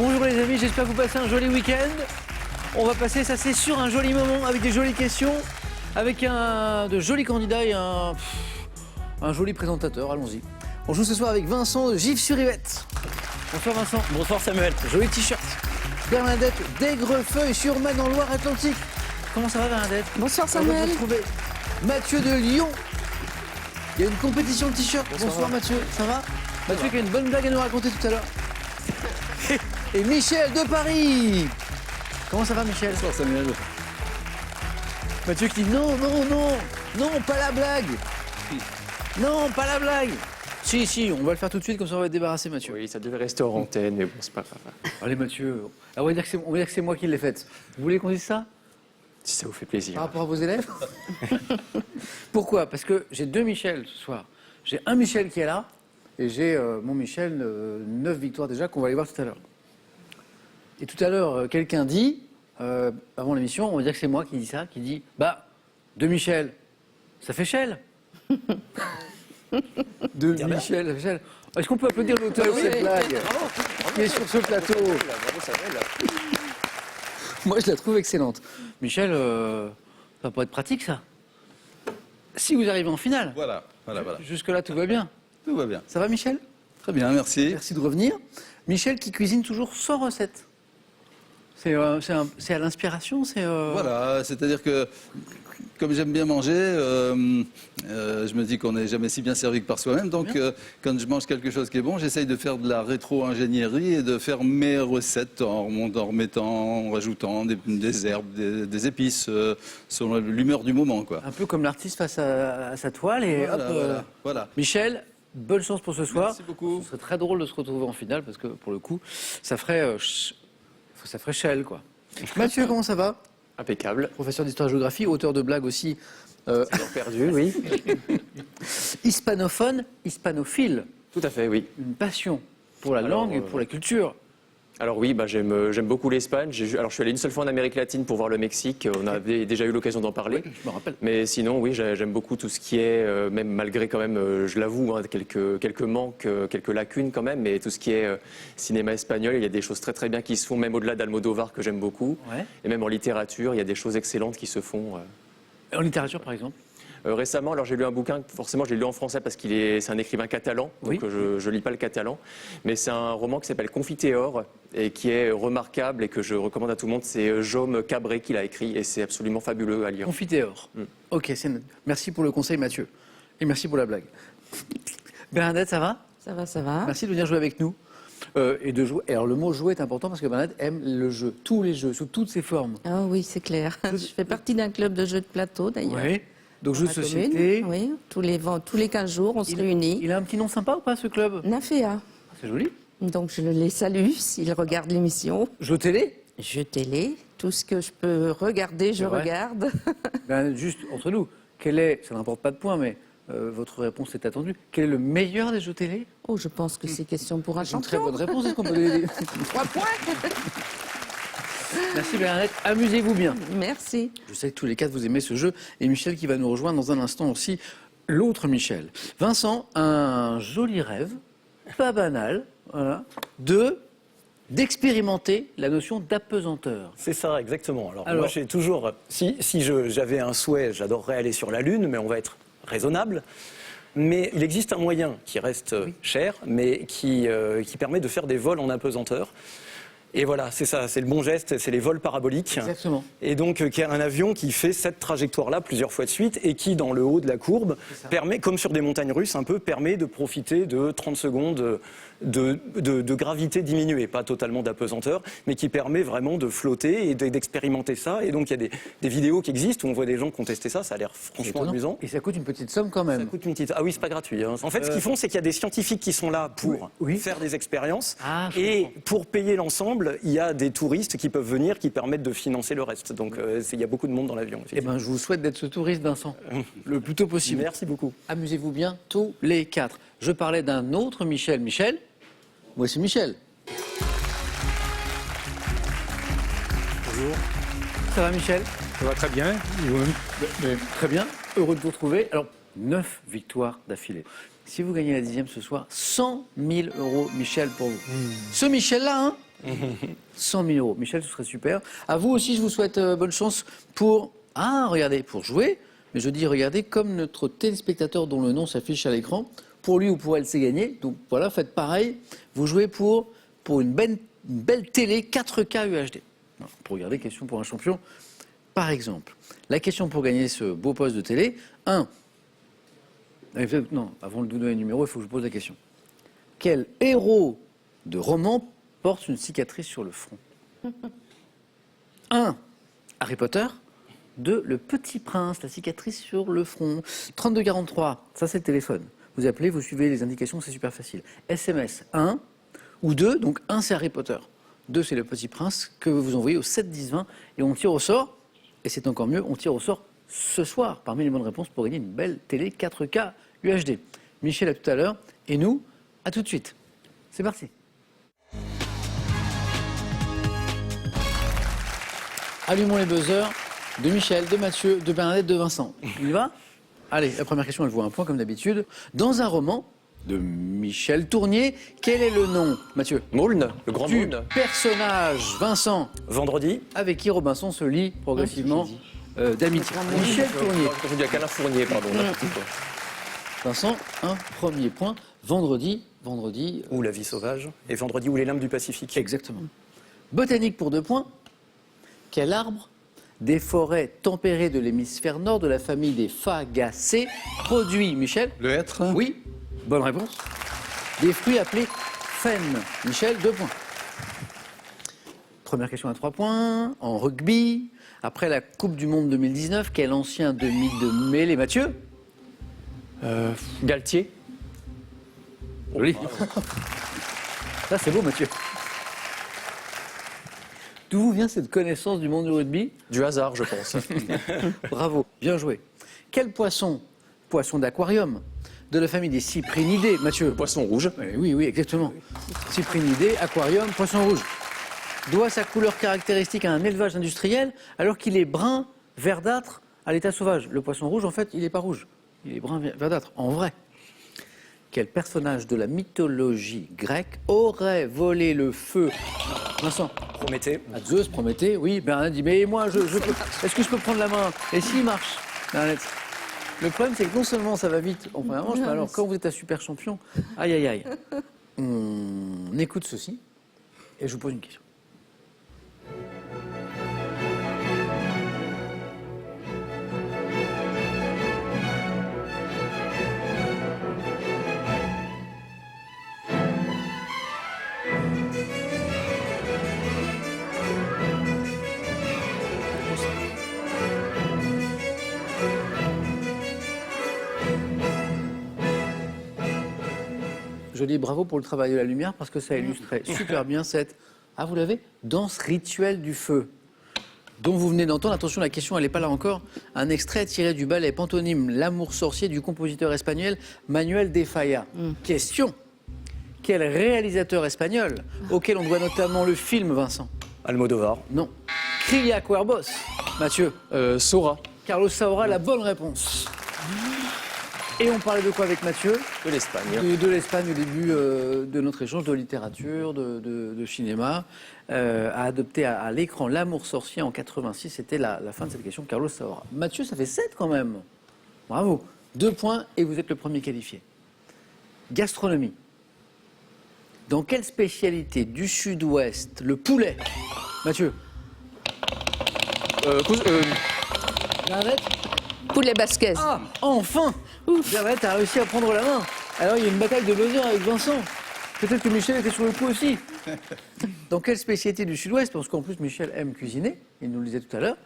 Bonjour les amis, j'espère que vous passez un joli week-end. On va passer, ça c'est sûr, un joli moment avec des jolies questions, avec de jolis candidats et un joli présentateur. Allons-y. On joue ce soir avec Vincent de Gif-sur-Yvette. Bonsoir Vincent. Bonsoir Samuel. Joli t-shirt. Bernadette d'Aigrefeuille-sur-Marne en Loire-Atlantique. Comment ça va Bernadette? Bonsoir Samuel. Mathieu de Lyon. Il y a une compétition de t-shirts. Bonsoir Mathieu, ça va? Mathieu qui a une bonne blague à nous raconter tout à l'heure. Et Michel de Paris. Comment ça va Michel? Bonsoir Samuel. Mathieu qui dit non, pas la blague. Non, pas la blague. Si, on va le faire tout de suite, comme ça on va être débarrassé Mathieu. Oui, ça devait rester hors antenne, mais bon, c'est pas grave. Allez Mathieu, on va dire que c'est moi qui l'ai faite. Vous voulez qu'on dise ça? Si ça vous fait plaisir. Par rapport à vos élèves? Pourquoi? Parce que j'ai deux Michel ce soir. J'ai un Michel qui est là, et j'ai mon Michel, 9 victoires déjà, qu'on va aller voir tout à l'heure. Et tout à l'heure, quelqu'un dit, avant l'émission, on va dire que c'est moi qui dis ça, qui dit, deux Michel, ça fait Chel. Deux Michel, ça fait Chel. Est-ce qu'on peut applaudir l'auteur de cette blague qui est sur ce plateau? Moi, je la trouve excellente. Michel, ça va pas être pratique, ça. Si vous arrivez en finale. Voilà. Jusque-là, tout va bien. Tout va bien. Ça va, Michel? Très bien, merci. Merci de revenir. Michel qui cuisine toujours sans recette. C'est à l'inspiration, Voilà, c'est-à-dire que, comme j'aime bien manger, je me dis qu'on n'est jamais si bien servi que par soi-même. Donc, quand je mange quelque chose qui est bon, j'essaye de faire de la rétro-ingénierie et de faire mes recettes en rajoutant des herbes, des épices, selon l'humeur du moment, quoi. un peu comme l'artiste face à sa toile. Et Voilà. Michel, bonne chance pour ce soir. Merci beaucoup. Ce serait très drôle de se retrouver en finale parce que, pour le coup, ça ferait Chel, quoi. Mathieu, comment ça va? Impeccable. Professeur d'histoire-géographie, auteur de blagues aussi. C'est leur perdu, oui. Hispanophone, hispanophile. Tout à fait, oui. Une passion pour la langue et pour la culture. Alors oui, j'aime beaucoup l'Espagne. Alors je suis allé une seule fois en Amérique latine pour voir le Mexique. On avait déjà eu l'occasion d'en parler. Oui, je me rappelle. Mais sinon, oui, j'aime beaucoup tout ce qui est, même malgré quand même, je l'avoue, quelques manques, quelques lacunes quand même, mais tout ce qui est cinéma espagnol, il y a des choses très très bien qui se font, même au-delà d'Almodovar que j'aime beaucoup. Ouais. Et même en littérature, il y a des choses excellentes qui se font. En littérature, par exemple? Récemment, alors j'ai lu un bouquin, forcément je l'ai lu en français parce c'est un écrivain catalan, donc Oui. je lis pas le catalan, mais c'est un roman qui s'appelle Confiteor et qui est remarquable et que je recommande à tout le monde. C'est Jaume Cabré qui l'a écrit et c'est absolument fabuleux à lire. Confiteor. Ok, merci pour le conseil Mathieu. Et merci pour la blague. Bernadette, ça va? Ça va. Merci de venir jouer avec nous. Et de jouer. Alors le mot jouer est important parce que Bernadette aime le jeu, tous les jeux, sous toutes ses formes. Ah oui, c'est clair. Je fais partie d'un club de jeux de plateau d'ailleurs. Oui. Donc jeux de Dans la société. commune, oui, tous les 15 jours, on se réunit. Il a un petit nom sympa ou pas ce club? Naféa. C'est joli. Donc je les salue s'ils regardent l'émission. Jeux télé? Je télé, tout ce que je peux regarder, je C'est vrai. regarde. Juste entre nous, ça n'importe pas de point, mais votre réponse est attendue. Quel est le meilleur des jeux télé? Oh, je pense que c'est question pour un C'est une très champion. bonne réponse, est-ce qu'on peut donner 3 points. Merci Bernadette, amusez-vous bien. Merci. Je sais que tous les quatre vous aimez ce jeu, et Michel qui va nous rejoindre dans un instant aussi, l'autre Michel. Vincent, un joli rêve, pas banal, voilà, d'expérimenter la notion d'apesanteur. C'est ça, exactement. Alors Alors moi, j'ai toujours, si j'avais un souhait, j'adorerais aller sur la Lune, mais on va être raisonnable. Mais il existe un moyen qui reste cher, mais qui permet de faire des vols en apesanteur. Et voilà, c'est ça, c'est le bon geste, c'est les vols paraboliques. Exactement. Et donc, qui est un avion qui fait cette trajectoire-là plusieurs fois de suite et qui, dans le haut de la courbe, permet, comme sur des montagnes russes, un peu, permet de profiter de 30 secondes de gravité diminuée, pas totalement d'apesanteur, mais qui permet vraiment de flotter et d'expérimenter ça. Et donc, il y a des vidéos qui existent où on voit des gens qui ont testé ça, ça a l'air franchement amusant. Et ça coûte une petite somme quand même. Ça coûte une petite... Ah oui, c'est pas gratuit. Hein. En fait, ce qu'ils font, c'est qu'il y a des scientifiques qui sont là pour faire des expériences. Ah, et pour payer l'ensemble, il y a des touristes qui peuvent venir, qui permettent de financer le reste. Donc, il y a beaucoup de monde dans l'avion. Eh ben, je vous souhaite d'être ce touriste, Vincent, le plus tôt possible. Merci beaucoup. Amusez-vous bien tous les quatre. Je parlais d'un autre Michel. Michel, voici Michel. Bonjour. Ça va Michel? Ça va très bien. Et vous-même? Très bien, heureux de vous retrouver. Alors, 9 victoires d'affilée. Si vous gagnez la 10e ce soir, 100 000 euros, Michel, pour vous. Ce Michel-là, hein, 100 000 euros. Michel, ce serait super. À vous aussi, je vous souhaite bonne chance pour... Ah, regardez, pour jouer. Mais je dis, regardez, comme notre téléspectateur dont le nom s'affiche à l'écran, pour lui ou pour elle, c'est gagné. Donc voilà, faites pareil. Vous jouez pour une belle télé 4K UHD. Pour regarder, question pour un champion, par exemple. La question pour gagner ce beau poste de télé, 1. Non, avant de vous donner le numéro, il faut que je pose la question. Quel héros de roman porte une cicatrice sur le front? 1. Harry Potter. 2. Le Petit Prince, la cicatrice sur le front. 3243, ça c'est le téléphone. Vous appelez, vous suivez les indications, c'est super facile. SMS, 1 ou 2, donc 1 c'est Harry Potter. 2 c'est le Petit Prince que vous envoyez au 7 10 20 et on tire au sort, et c'est encore mieux, on tire au sort ce soir parmi les bonnes réponses pour gagner une belle télé 4K UHD. Michel à tout à l'heure et nous, à tout de suite. C'est parti. Allumons les buzzers de Michel, de Mathieu, de Bernadette, de Vincent. Il y va? Allez, la première question, elle vaut un point comme d'habitude. Dans un roman de Michel Tournier, quel est le nom, Mathieu? Maulne, le grand Du Maulne. personnage, Vincent, Vendredi, avec qui Robinson se lie progressivement d'amitié. Michel Tournier. Je dis à Calin Fournier, pardon. n'importe quoi. Vincent, un premier point. Vendredi. ou La vie sauvage, et vendredi, ou Les limbes du Pacifique. Exactement. Botanique pour 2 points. Quel arbre des forêts tempérées de l'hémisphère nord de la famille des Fagacées produit, Michel? Le hêtre. Oui, bonne réponse. Des fruits appelés frênes. Michel, 2 points. Première question à 3 points. En rugby, après la Coupe du Monde 2019, quel ancien demi de mêlée, Mathieu? Galtier. Joli. Ça, c'est beau, Mathieu. D'où vient cette connaissance du monde du rugby? Du hasard, je pense. Bravo, bien joué. Quel poisson d'aquarium, de la famille des cyprinidés, Mathieu? Poisson rouge. Oui, exactement. Cyprinidés, aquarium, poisson rouge. Doit sa couleur caractéristique à un élevage industriel alors qu'il est brun verdâtre à l'état sauvage. Le poisson rouge, en fait, il n'est pas rouge. Il est brun verdâtre, en vrai. Quel personnage de la mythologie grecque aurait volé le feu? Vincent. Prométhée. À Zeus, Prométhée, oui. Bernadette dit, mais moi, est-ce que je peux prendre la main? Et s'il marche, Bernadette? Le problème, c'est que non seulement ça va vite en première manche, mais alors quand vous êtes un super champion, aïe, aïe, aïe. On écoute ceci et je vous pose une question. Je dis bravo pour le travail de la lumière parce que ça illustrait super bien cette, ah vous l'avez, danse rituelle du feu dont vous venez d'entendre. Attention, la question elle n'est pas là encore. Un extrait tiré du ballet pantomime L'amour sorcier du compositeur espagnol Manuel de Falla. Question, quel réalisateur espagnol auquel on doit notamment le film, Vincent? Almodovar. Non. Cria Cuervos. Mathieu. Sora. Carlos Saura, la bonne réponse. Et on parlait de quoi avec Mathieu? De l'Espagne. De l'Espagne au début de notre échange, de littérature, de cinéma, a adopté à l'écran L'amour sorcier en 86. C'était la fin de cette question, Carlos Saura. Mathieu, ça fait 7 quand même. Bravo. 2 points et vous êtes le premier qualifié. Gastronomie. Dans quelle spécialité du Sud-Ouest le poulet? Mathieu. Bernadette. Poulet basquez. Ah, enfin Bernadette a réussi à prendre la main. Alors il y a une bataille de buzzer avec Vincent. Peut-être que Michel était sur le coup aussi. Dans quelle spécialité du Sud-Ouest, parce qu'en plus Michel aime cuisiner, il nous le disait tout à l'heure,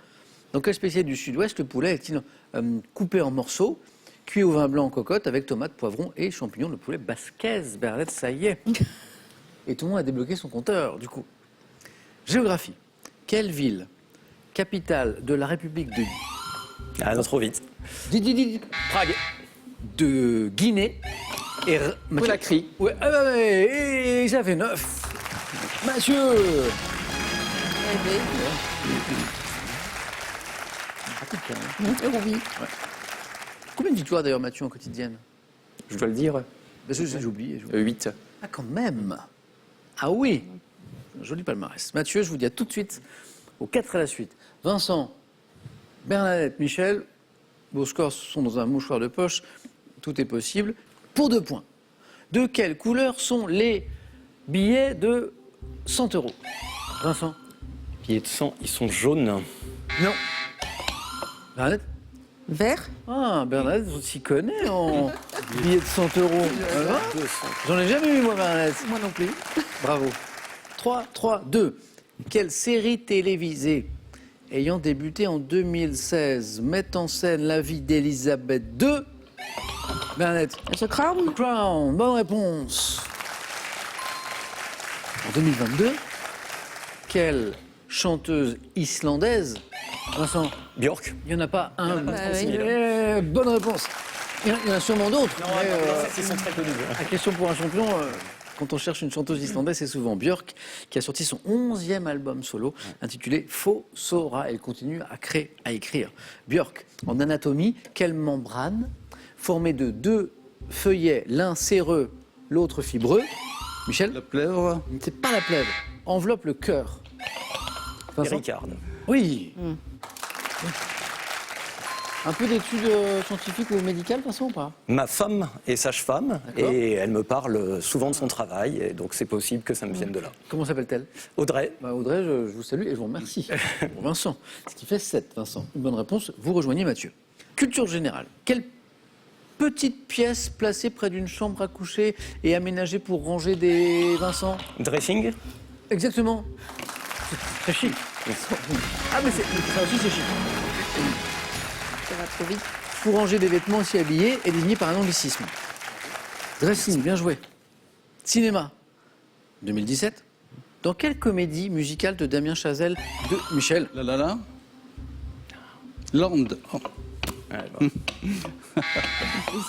dans quelle spécialité du Sud-Ouest le poulet est-il coupé en morceaux, cuit au vin blanc en cocotte avec tomates, poivrons et champignons? Le poulet basquez, Bernadette, ça y est. Et tout le monde a débloqué son compteur, du coup. Géographie. Quelle ville, capitale de la République de... Ah, non, trop vite. Prague. De Guinée. Et Conakry. Ouais, et ça fait 9. Mathieu. Pratique, hein. Oui. Combien de victoires d'ailleurs, Mathieu, en quotidienne? Je dois le dire. J'ai oublié. 8. Ah, quand même. Ah oui. Joli palmarès. Mathieu, je vous dis à tout de suite aux 4 à la suite. Vincent, Bernadette, Michel, vos scores sont dans un mouchoir de poche. Tout est possible. Pour 2 points. De quelle couleur sont les billets de 100 €? Vincent? Billets de 100, ils sont jaunes. Non. Bernadette? Vert. Ah, Bernadette, vous s'y connaissez en billets de 100 €. J'en ai jamais eu, moi, Bernadette. Moi non plus. Bravo. 3, 3, 2. Quelle série télévisée ayant débuté en 2016 met en scène la vie d'Elisabeth II? Bernadette? The Crown. Crown, bonne réponse. En 2022, quelle chanteuse islandaise? Vincent? Björk. Il n'y en a pas un. oui. Bonne réponse. Il y en a sûrement d'autres. Ils sont très connus. La question pour un champion, quand on cherche une chanteuse islandaise, c'est souvent Björk, qui a sorti son 11e album solo, intitulé Faux Sora. Elle continue à écrire. Björk, en anatomie, quelle membrane, formée de 2 feuillets, l'un séreux, l'autre fibreux? Michel? La plèvre. C'est pas la plèvre. Enveloppe le cœur. Vincent? Ricard. Oui. Un peu d'études scientifiques ou médicales, Vincent, ou pas? Ma femme est sage-femme D'accord. et elle me parle souvent de son travail, et donc c'est possible que ça me vienne de là. Comment s'appelle-t-elle? Audrey. Audrey, je vous salue et je vous remercie. Pour Vincent, ce qui fait 7, Vincent. Une bonne réponse, vous rejoignez Mathieu. Culture générale. Quelle petite pièce placée près d'une chambre à coucher et aménagée pour ranger des... Vincent? Dressing. Exactement. C'est très chic. Ah, mais ça aussi, c'est chic. Ça va trop vite. Pour ranger des vêtements aussi habillés et désigné par un anglicisme. Dressing, bien joué. Cinéma, 2017. Dans quelle comédie musicale de Damien Chazelle de Michel? La la la. Land. Oh.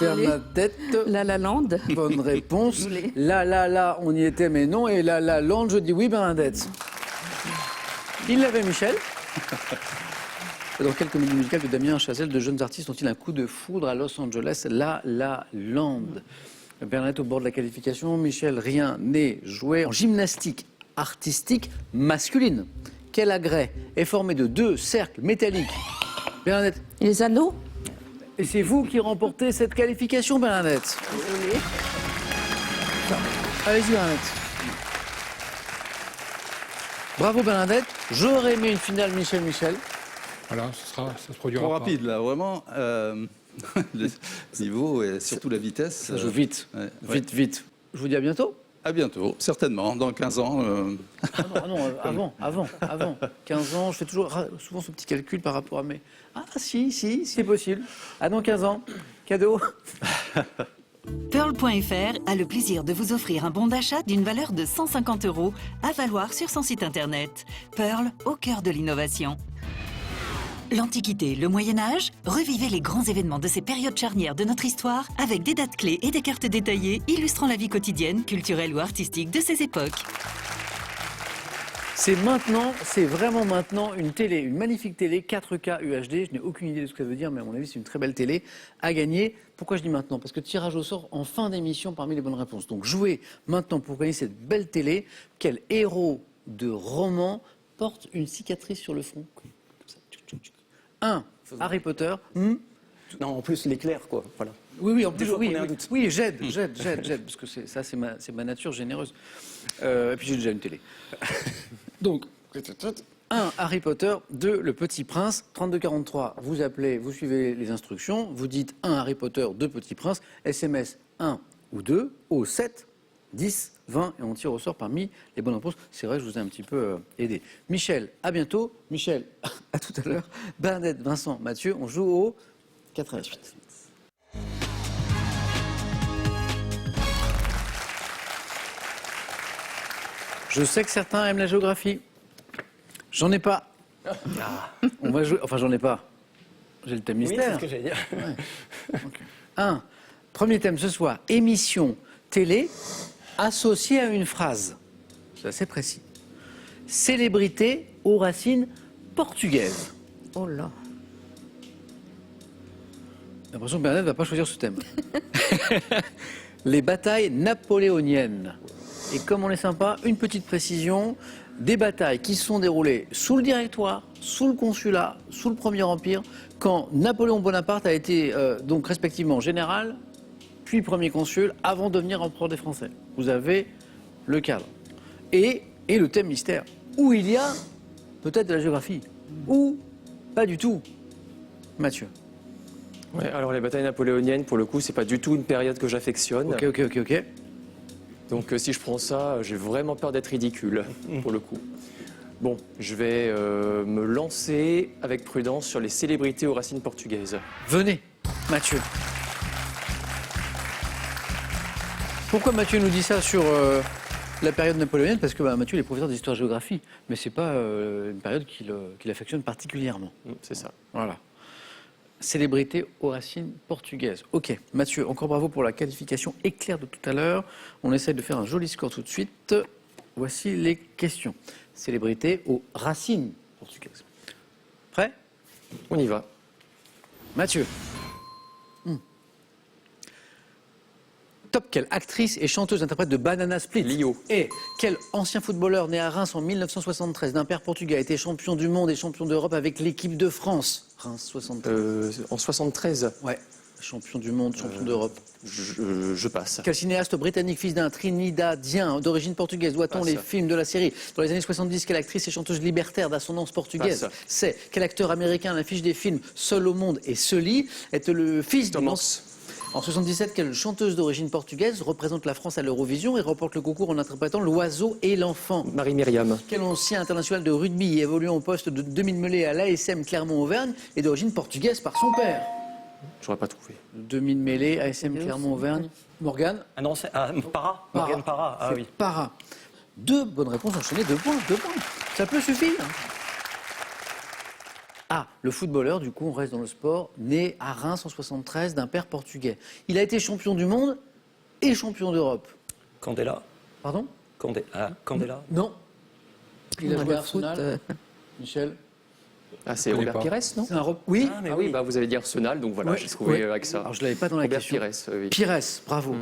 Bernadette, La La Land. bonne réponse. Désolée. La, on y était, mais non. Et la, Land, je dis oui, Bernadette. Il l'avait, Michel. Dans quelle comédie musicale de Damien Chazelle de jeunes artistes ont-ils un coup de foudre à Los Angeles? La Land. Bernadette au bord de la qualification. Michel, rien n'est joué. En gymnastique artistique masculine, quel agrès est formé de 2 cercles métalliques? Bernadette. Les anneaux. Et c'est vous qui remportez cette qualification, Bernadette. Désolée. Allez-y, Bernadette. Bravo, Bernadette. J'aurais aimé une finale Michel-Michel. Voilà, ça se produira Trop pas. rapide, là, vraiment. Le niveau et surtout la vitesse. Ça joue vite. Ouais. Vite. Je vous dis à bientôt. À bientôt, certainement, dans 15 ans. Ah non, avant. 15 ans, je fais souvent ce petit calcul par rapport à mes... Ah si, c'est possible. Ah, dans 15 ans, cadeau. Pearl.fr a le plaisir de vous offrir un bon d'achat d'une valeur de 150 € à valoir sur son site internet. Pearl, au cœur de l'innovation. L'Antiquité, le Moyen-Âge, revivez les grands événements de ces périodes charnières de notre histoire avec des dates clés et des cartes détaillées illustrant la vie quotidienne, culturelle ou artistique de ces époques. C'est vraiment maintenant une télé, une magnifique télé 4K UHD. Je n'ai aucune idée de ce que ça veut dire, mais à mon avis, c'est une très belle télé à gagner. Pourquoi je dis maintenant? Parce que tirage au sort en fin d'émission parmi les bonnes réponses. Donc jouez maintenant pour gagner cette belle télé. Quel héros de roman porte une cicatrice sur le front? 1. Harry Potter. Non, en plus l'éclair, quoi. Voilà. Oui, en plus, Déjà qu'on oui, ait un doute. oui, j'aide, parce que c'est ma nature généreuse. Et puis j'ai déjà une télé. Donc, 1. Harry Potter. 2. Le Petit Prince. 3243, vous appelez, vous suivez les instructions, vous dites 1 Harry Potter, 2 Petit Prince, SMS 1 ou 2, au 7, 10, 20, et on tire au sort parmi les bonnes réponses. C'est vrai, je vous ai un petit peu aidé. Michel, à bientôt. Michel, à tout à l'heure. Bernadette, Vincent, Mathieu, on joue au 4 à la suite. Je sais que certains aiment la géographie. J'en ai pas. On va jouer. Enfin, j'en ai pas. J'ai le thème Oui, c'est mystère. ce que j'allais dire. Premier thème ce soir, émission télé associée à une phrase. C'est assez précis. Célébrité aux racines portugaises. Oh là. J'ai l'impression que Bernadette ne va pas choisir ce thème. les batailles napoléoniennes. Et comme on est sympa, une petite précision, des batailles qui se sont déroulées sous le Directoire, sous le Consulat, sous le Premier Empire, quand Napoléon Bonaparte a été donc respectivement général, puis Premier Consul, avant de devenir empereur des Français. Vous avez le cadre. Et le thème mystère, où il y a peut-être de la géographie, ou pas du tout. Mathieu. Ouais, alors les batailles napoléoniennes, pour le coup, c'est pas du tout une période que j'affectionne. Ok. Donc si je prends ça, j'ai vraiment peur d'être ridicule, pour le coup. Bon, je vais me lancer avec prudence sur les célébrités aux racines portugaises. Venez, Mathieu. Pourquoi Mathieu nous dit ça sur la période napoléonienne? Parce que Mathieu il est professeur d'histoire-géographie, mais c'est pas une période qu'il affectionne particulièrement. C'est ça. Voilà. Célébrité aux racines portugaises. Ok, Mathieu, encore bravo pour la qualification éclair de tout à l'heure. On essaie de faire un joli score tout de suite. Voici les questions. Célébrité aux racines portugaises. Prêt? On y va. Mathieu. Top, quelle actrice et chanteuse interprète de Banana Split? Lio. Et quel ancien footballeur né à Reims en 1973 d'un père portugais a été champion du monde et champion d'Europe avec l'équipe de France? Reims 73. En 73, Ouais, champion du monde, champion d'Europe. je passe. Quel cinéaste britannique, fils d'un Trinidadien d'origine portugaise, doit-on Passe. les films de la série? Dans les années 70, quelle actrice et chanteuse libertaire d'ascendance portugaise? Passe. C'est quel acteur américain à l'affiche des films Seul au monde et Sully est le fils Tom du... Hanks. En 77, quelle chanteuse d'origine portugaise représente la France à l'Eurovision et remporte le concours en interprétant L'Oiseau et l'Enfant? Marie-Myriam. Quel ancien international de rugby évoluant au poste de demi-mêlée à l'ASM Clermont-Auvergne est d'origine portugaise par son père? J'aurais pas trouvé. Demi-mêlée, ASM Clermont-Auvergne. Morgane? Ah non, c'est Para. Morgane Para. Ah C'est oui. Para. Deux bonnes réponses enchaînées, 2 points, 2 points. Ça peut suffire. Ah, le footballeur, du coup, on reste dans le sport, né à Reims en 73 d'un père portugais. Il a été champion du monde et champion d'Europe. Candela. Pardon? Candela. Non. Il a Ouais, joué à le foot, Arsenal. Michel? Ah, c'est Je connais Robert pas. Pires, non? C'est un Oui. Ah, mais Ah oui, bah, vous avez dit Arsenal, donc voilà, Ouais, j'ai trouvé ouais. avec ça. Alors, je ne l'avais pas dans la Robert question. Pires, oui. Pires, bravo.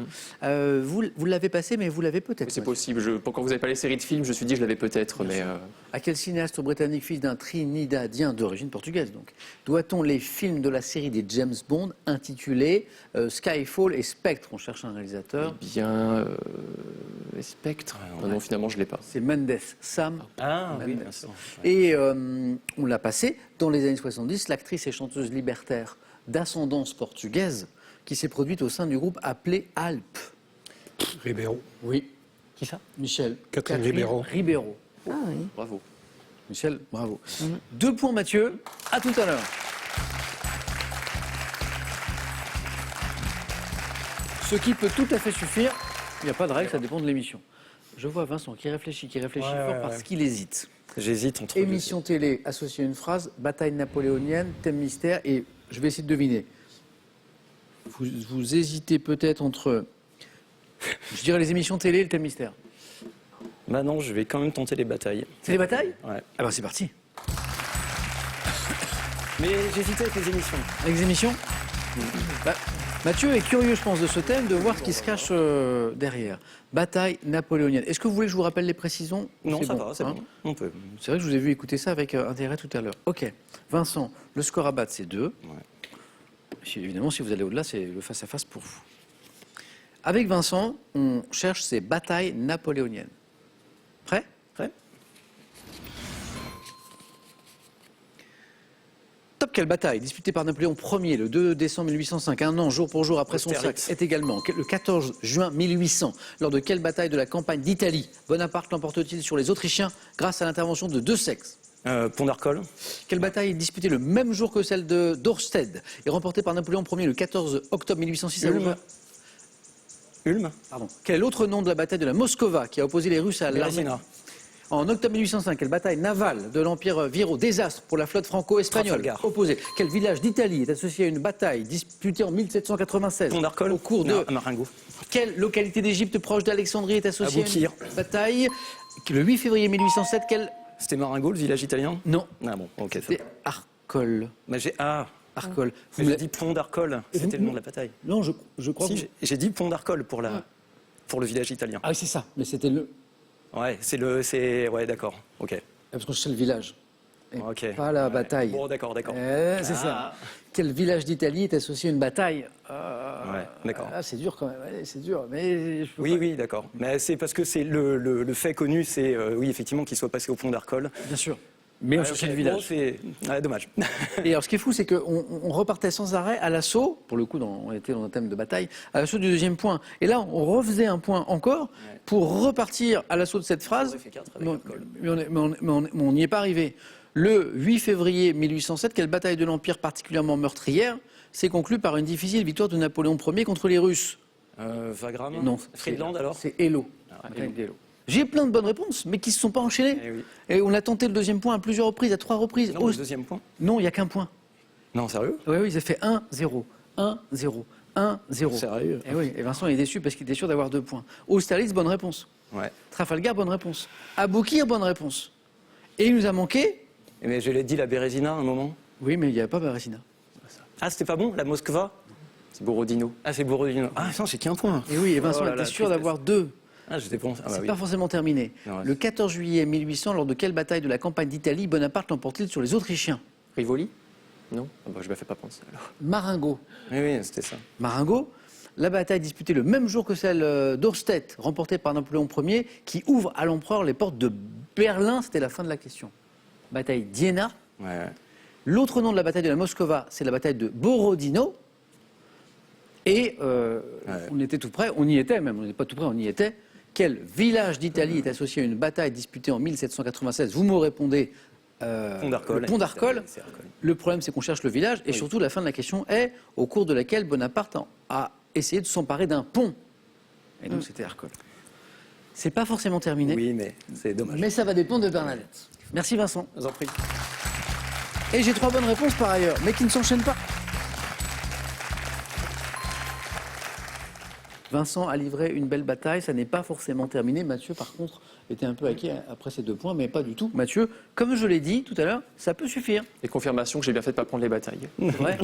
Vous l'avez passé, mais vous l'avez peut-être. C'est Mathieu. possible. Quand vous n'avez pas les séries de films, je me suis dit je l'avais peut-être, mais À quel cinéaste britannique, fils d'un Trinidadien d'origine portugaise, donc, doit-on les films de la série des James Bond intitulés Skyfall et Spectre? On cherche un réalisateur. bien Spectre. Ah non, finalement, je l'ai pas. C'est Mendes, Sam. Ah oui, Mendes. bien sûr. Et on l'a passé dans les années 70, l'actrice et chanteuse libertaire d'ascendance portugaise qui s'est produite au sein du groupe appelé Alpes. Ribeiro. Oui. Qui ça? Michel. Catherine Ribeiro. Ribeiro. Ah oui. Bravo. Michel, bravo. 2 points Mathieu, à tout à l'heure. Ce qui peut tout à fait suffire, il n'y a pas de règle, ça dépend de l'émission. Je vois Vincent qui réfléchit fort parce qu'il hésite. J'hésite entre. Émission télé associée à une phrase, bataille napoléonienne, thème mystère, et je vais essayer de deviner. Vous hésitez peut-être entre, je dirais les émissions télé et le thème mystère. Bah non, je vais quand même tenter les batailles. C'est les batailles? Ouais. Ah ben c'est parti. Mais j'hésitais avec les émissions. Avec les émissions Bah, Mathieu est curieux, je pense, de ce thème, de voir ce qui se cache derrière. Bataille napoléonienne. Est-ce que vous voulez que je vous rappelle les précisions? Non, C'est ça bon, va, c'est hein bon. On peut. C'est vrai que je vous ai vu écouter ça avec intérêt tout à l'heure. Ok. Vincent, le score à battre, c'est 2. Évidemment, si vous allez au-delà, c'est le face-à-face pour vous. Avec Vincent, on cherche ces batailles napoléoniennes. Prêt? Prêt? Top, quelle bataille disputée par Napoléon Ier le 2 décembre 1805, un an jour pour jour après son Austerlitz. sac, est également le 14 juin 1800. Lors de quelle bataille de la campagne d'Italie Bonaparte l'emporte-t-il sur les Autrichiens grâce à l'intervention de 2 sexes? Pont d'Arcole. Quelle bataille est disputée le même jour que celle de d'Orstede et remportée par Napoléon Ier le 14 octobre 1806 à Ulm. Ulm. Pardon. Quel est l'autre nom de la bataille de la Moskova qui a opposé les Russes à l'armée? Bérésina. En octobre 1805, quelle bataille navale de l'Empire Viro, désastre pour la flotte franco-espagnole Trafalgar. opposée? Quel village d'Italie est associé à une bataille disputée en 1796 Pont d'Arcole. au cours de... Non, Marengo. Quelle localité d'Égypte proche d'Alexandrie est associée Aboukir. à une bataille le 8 février 1807? Quel... C'était Marengo, le village italien? Non, Ah bon, ok. Ça c'est va. Arcole. Bah, j'ai. Ah. Arcole. Vous Mais me j'ai l'avez- dit pont d'Arcole, c'était le nom de la bataille. Non, je crois Si, que... j'ai dit pont d'Arcole pour le village italien. Ah oui, c'est ça. Mais c'était le... Ouais, ouais, d'accord, ok. Parce que c'est le village. Et Ok. pas la Ouais. bataille. Bon, d'accord. C'est ça. Quel village d'Italie est associé à une bataille Ouais, d'accord. C'est dur quand même, ouais, c'est dur. Mais je peux pas- Oui, d'accord. Mais c'est parce que c'est le fait connu, c'est oui, effectivement, qu'il soit passé au pont d'Arcole. Bien sûr. Mais on Ouais, cherchait ok. le village. Bon, c'est dommage. Et alors, ce qui est fou, c'est qu'on repartait sans arrêt à l'assaut, pour le coup, on était dans un thème de bataille, à l'assaut du deuxième point. Et là, on refaisait un point encore pour repartir à l'assaut de cette phrase. aurait fait 4 avec Mais Arcole. on n'y est pas arrivé. Le 8 février 1807, quelle bataille de l'Empire particulièrement meurtrière s'est conclue par une difficile victoire de Napoléon Ier contre les Russes? Wagram. Non. Friedland alors. C'est Eylau. Bataille d'Eylau. J'ai plein de bonnes réponses, mais qui ne se sont pas enchaînées. Eh oui. Et on a tenté le deuxième point à plusieurs reprises, à 3 reprises. Non, le deuxième point. Non, il n'y a qu'un point. Non, sérieux. Oui, ils ont fait 1-0. 1-0. 1-0. Sérieux? Et oui, et Vincent est déçu parce qu'il était sûr d'avoir 2 points. Austerlitz, bonne réponse. Ouais. Trafalgar, bonne réponse. Aboukir, bonne réponse. Et il nous a manqué. Mais je l'ai dit la Bérésina à un moment. Oui, mais il n'y avait pas Bérésina. Ah, c'était pas bon, la Moskva. C'est Borodino. Ah, c'est Borodino. Ah, non, j'ai qu'un point. Et oui, et Vincent Oh là était là, sûr tristesse. d'avoir 2. Ah, j'étais bon. Ah, bah C'est oui. pas forcément terminé. Non, ouais. Le 14 juillet 1800, lors de quelle bataille de la campagne d'Italie Bonaparte l'emporte-t-il sur les Autrichiens? Rivoli? Non? Ah bah, je me fais pas penser alors. Marengo. Oui, oui, c'était ça. Marengo, la bataille disputée le même jour que celle d'Orstedt, remportée par Napoléon Ier, qui ouvre à l'empereur les portes de Berlin. C'était la fin de la question. Bataille d'Iéna. Ouais, ouais. L'autre nom de la bataille de la Moskova, c'est la bataille de Borodino. Et on était tout près, on y était même, on n'est pas tout près, on y était. Quel village d'Italie est associé à une bataille disputée en 1796? Vous me répondez Pont d'Arcole. le pont d'Arcole. C'est Arcole. Le problème, c'est qu'on cherche le village. Et surtout, la fin de la question est au cours de laquelle Bonaparte a essayé de s'emparer d'un pont. Et donc, c'était Arcole. C'est pas forcément terminé, Oui, mais c'est dommage. mais ça va dépendre de Bernadette. Merci Vincent. Je vous en prie. Et j'ai 3 bonnes réponses par ailleurs, mais qui ne s'enchaînent pas. Vincent a livré une belle bataille, ça n'est pas forcément terminé. Mathieu, par contre, était un peu acquis après ces 2 points, mais pas du tout. Mathieu, comme je l'ai dit tout à l'heure, ça peut suffire. Et confirmation que j'ai bien fait de pas prendre les batailles. C'est vrai.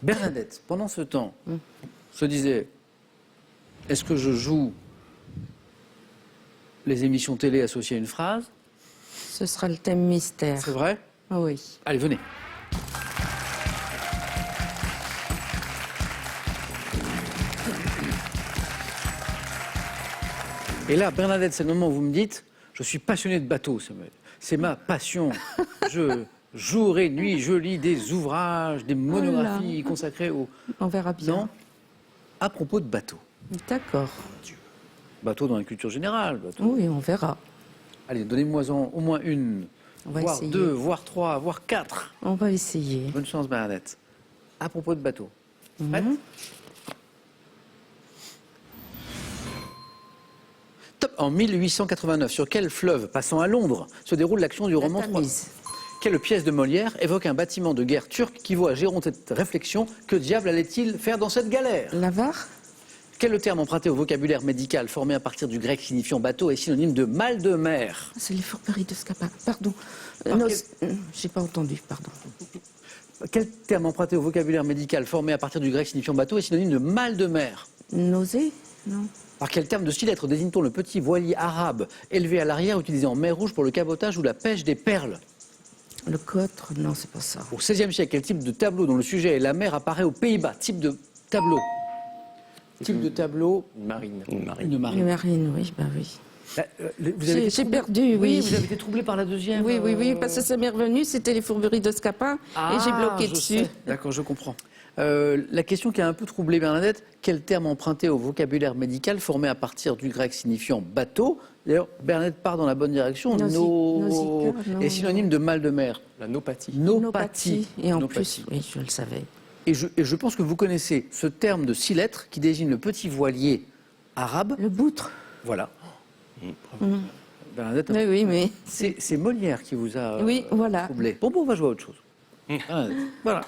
Bernadette, pendant ce temps, se disait, est-ce que je joue les émissions télé associées à une phrase? Ce sera le thème mystère. C'est vrai? Ah oui. Allez, venez. Et là, Bernadette, c'est le moment où vous me dites, je suis passionné de bateaux, c'est ma passion. Je jour et nuit, je lis des ouvrages, des monographies consacrées au... On verra bien. Non, à propos de bateaux. D'accord. Bateaux dans la culture générale. Bateaux. Oui, on verra. Allez, donnez-moi-en au moins une, On va voire essayer. 2, voire 3, voire 4. On va essayer. Bonne chance, Bernadette. À propos de bateaux. Prête Top. En 1889, sur quel fleuve passant à Londres se déroule l'action du La roman Tamise. Quelle pièce de Molière évoque un bâtiment de guerre turc qui vaut à Géronte cette réflexion? Que diable allait-il faire dans cette galère? L'avare. Quel terme emprunté au vocabulaire médical formé à partir du grec signifiant bateau est synonyme de mal de mer? C'est les fourberies de Scapin. Pardon. Par Non, quel- j'ai pas entendu, pardon. Quel terme emprunté au vocabulaire médical formé à partir du grec signifiant bateau est synonyme de mal de mer? Nausée. Non. Par quel terme de style-lettre désigne-t-on le petit voilier arabe élevé à l'arrière utilisé en mer Rouge pour le cabotage ou la pêche des perles? Le cotre. Non, c'est pas ça. Au XVIe siècle, quel type de tableau dont le sujet est la mer apparaît aux Pays-Bas? Type de tableau. Type de tableau, Une marine. Une marine. une Les marine. marines, oui, bah oui. Vous avez été J'ai troublé- perdu, oui. Vous avez été troublé par la deuxième. Oui, oui, oui, parce que ça m'est revenu, c'était les fourberies de Scapin, et j'ai bloqué je dessus. sais. D'accord, je comprends. La question qui a un peu troublé Bernadette, quel terme emprunté au vocabulaire médical formé à partir du grec signifiant bateau? D'ailleurs, Bernadette part dans la bonne direction. Nausicaa, non, est synonyme de mal de mer. La nopathie. Nopathie. Et en Nopathie. plus, oui, je le savais. Et je pense que vous connaissez ce terme de 6 lettres qui désigne le petit voilier arabe. Le boutre. Voilà. Bernadette, Oui, oui, mais c'est Molière qui vous a Oui, voilà. troublé. Bon, on va jouer à autre chose. Voilà.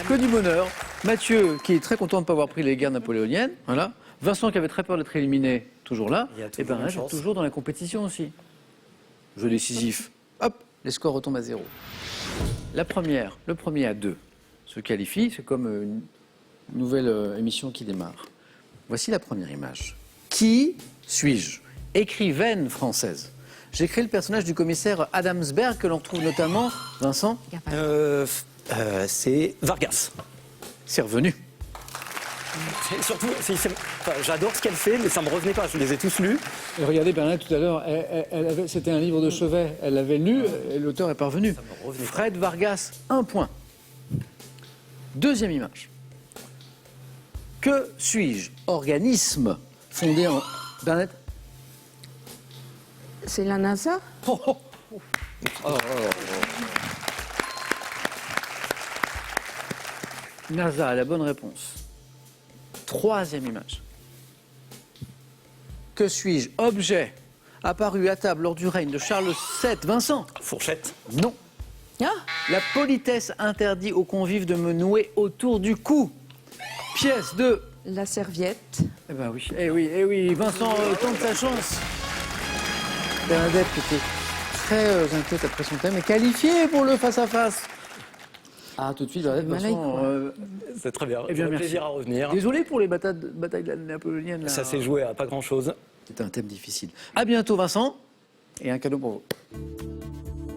Que du bonheur. Mathieu, qui est très content de ne pas avoir pris les guerres napoléoniennes, voilà, Vincent, qui avait très peur d'être éliminé, toujours là. Il y a Et toujours Bernadette une est chance. toujours dans la compétition aussi. Jeu décisif. Hop, les scores retombent à 0. Le premier à 2 se qualifie. C'est comme une nouvelle émission qui démarre. Voici la première image. Qui suis-je? Écrivaine française. J'ai créé le personnage du commissaire Adamsberg, que l'on retrouve notamment, Vincent, C'est Vargas. c'est revenu. C'est surtout, j'adore ce qu'elle fait, mais ça me revenait pas. Je les ai tous lus. Et regardez Bernadette tout à l'heure, c'était un livre de chevet. Elle l'avait lu et l'auteur est parvenu. me revenait. Fred Vargas, 1 point. Deuxième image. Que suis-je? Organisme fondé en... Bernadette. C'est la NASA? NASA a la bonne réponse. Troisième image. Que suis-je? Objet apparu à table lors du règne de Charles VII. Vincent? Fourchette. Non. Ah, La politesse interdit aux convives de me nouer autour du cou. Pièce de... la serviette. Eh ben oui, oui, Vincent tente sa chance. Bernadette, qui était très inquiète après son thème, est qualifiée pour le face-à-face. Ah, tout de suite, Bernadette, Malin, Vincent... quoi. C'est très bien. Eh bien, J'aurais merci. plaisir à revenir. Désolé pour les batailles napoléoniennes. Là. Ça s'est joué à pas grand-chose. C'était un thème difficile. À bientôt, Vincent. Et un cadeau pour vous.